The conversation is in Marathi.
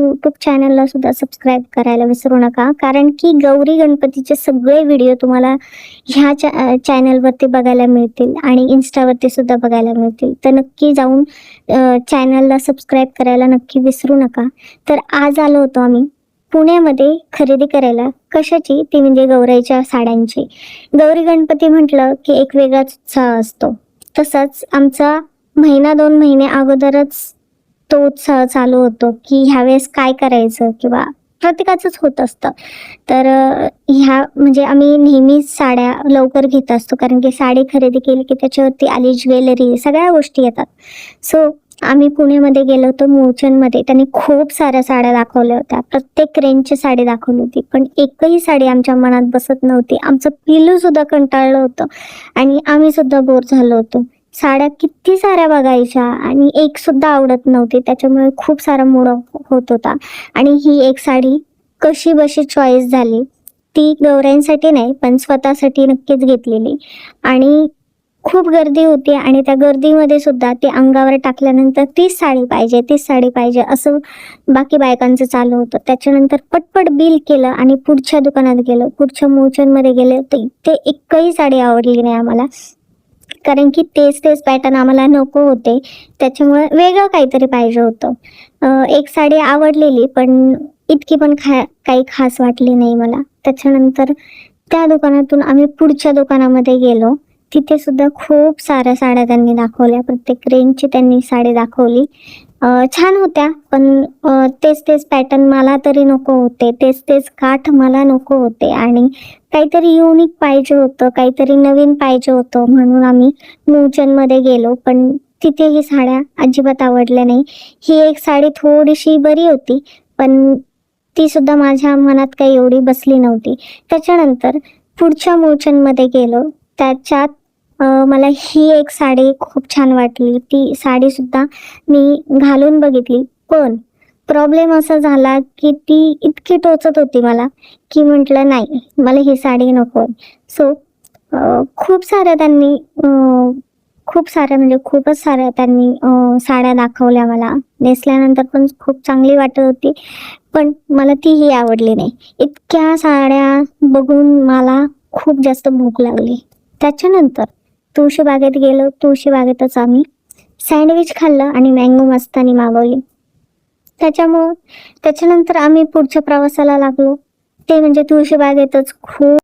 यूट्यूब चॅनलला सुद्धा सबस्क्राईब करायला विसरू नका, कारण की गौरी गणपतीचे सगळे व्हिडिओ तुम्हाला ह्या चॅनलवरती बघायला मिळतील आणि इन्स्टावरती सुद्धा बघायला मिळतील. तर नक्की जाऊन चॅनलला सबस्क्राईब करायला नक्की विसरू नका. तर आज आलो होतो आम्ही पुण्यामध्ये खरेदी करायला. कशाची? ती म्हणजे गौराईच्या साड्यांची. गौरी गणपती म्हटलं की एक वेगळाच उत्साह असतो. तसाच आमचा महिना 2 महिने अगोदरच तो उत्साह चालू होतो की ह्यावेळेस काय करायचं, किंवा प्रत्येकाचंच होत असतं. तर ह्या म्हणजे आम्ही नेहमीच साड्या लवकर घेत असतो, कारण की साडी खरेदी केली की त्याच्यावरती आली ज्वेलरी, सगळ्या गोष्टी येतात. सो आम्ही पुण्यामध्ये गेलो होतो मूळचंदमध्ये. त्यांनी खूप साऱ्या साड्या दाखवल्या होत्या, प्रत्येक रेंजची साडी दाखवली होती, पण एकही साडी आमच्या मनात बसत नव्हती. आमचं पिल्लू सुद्धा कंटाळलं होतं आणि आम्ही सुद्धा बोर झालो होतो. साड्या किती साऱ्या बघायच्या आणि एक सुद्धा आवडत नव्हती, त्याच्यामुळे खूप सारा मूड ऑफ होत होता. आणि ही एक साडी कशी बशी चॉईस झाली, ती गौराईंसाठी नाही पण स्वतःसाठी नक्कीच घेतलेली. आणि खूप गर्दी होती आणि त्या गर्दीमध्ये सुद्धा ती अंगावर टाकल्यानंतर तीच साडी पाहिजे, तीच साडी पाहिजे असं बाकी बायकांचं चालू होतं. त्याच्यानंतर पटपट बिल केलं आणि पुढच्या दुकानात गेलो, पुढच्या मूळचंदमध्ये गेले. तर ते एकही साडी आवडली नाही आम्हाला, कारण की तेच तेच पॅटर्न आम्हाला नको होते. त्याच्यामुळे वेगळं काहीतरी पाहिजे होतं. एक साडी आवडलेली पण इतकी पण काही खास वाटली नाही मला. त्याच्यानंतर त्या दुकानातून आम्ही पुढच्या दुकानामध्ये गेलो. तिथे सुद्धा खूप साऱ्या साड्या त्यांनी दाखवल्या, प्रत्येक रेंजची त्यांनी साडी दाखवली. छान होत्या, पण तेच तेच पॅटर्न मला तरी नको होते, तेच तेच काठ मला नको होते आणि काहीतरी युनिक पाहिजे होतं, काहीतरी नवीन पाहिजे होतं. म्हणून आम्ही मूळचंदमध्ये गेलो, पण तिथेही साड्या अजिबात आवडल्या नाही. ही एक साडी थोडीशी बरी होती, पण ती सुद्धा माझ्या मनात काही एवढी बसली नव्हती. त्याच्यानंतर पुढच्या मूळचंदमध्ये गेलो. त्याच्यात मला ही एक साडी खूप छान वाटली. ती साडी सुद्धा मी घालून बघितली, पण प्रॉब्लेम असा झाला की ती इतकी टोचत होती मला की म्हटलं नाही, मला ही साडी नको. सो खूप साऱ्या त्यांनी खूप साऱ्या म्हणजे खूपच साऱ्या त्यांनी साड्या दाखवल्या मला. नेसल्यानंतर पण खूप चांगली वाटत होती, पण मला तीही आवडली नाही. इतक्या साड्या बघून मला खूप जास्त भूक लागली. त्याच्यानंतर तुळशीबागेत गेलो. तुळशीबागेतच आम्ही सँडविच खाल्लं आणि मँगो मस्तानी मागवली. त्याच्यानंतर आम्ही पुढच्या प्रवासाला लागलो, ते म्हणजे तुळशीबागेतच खूप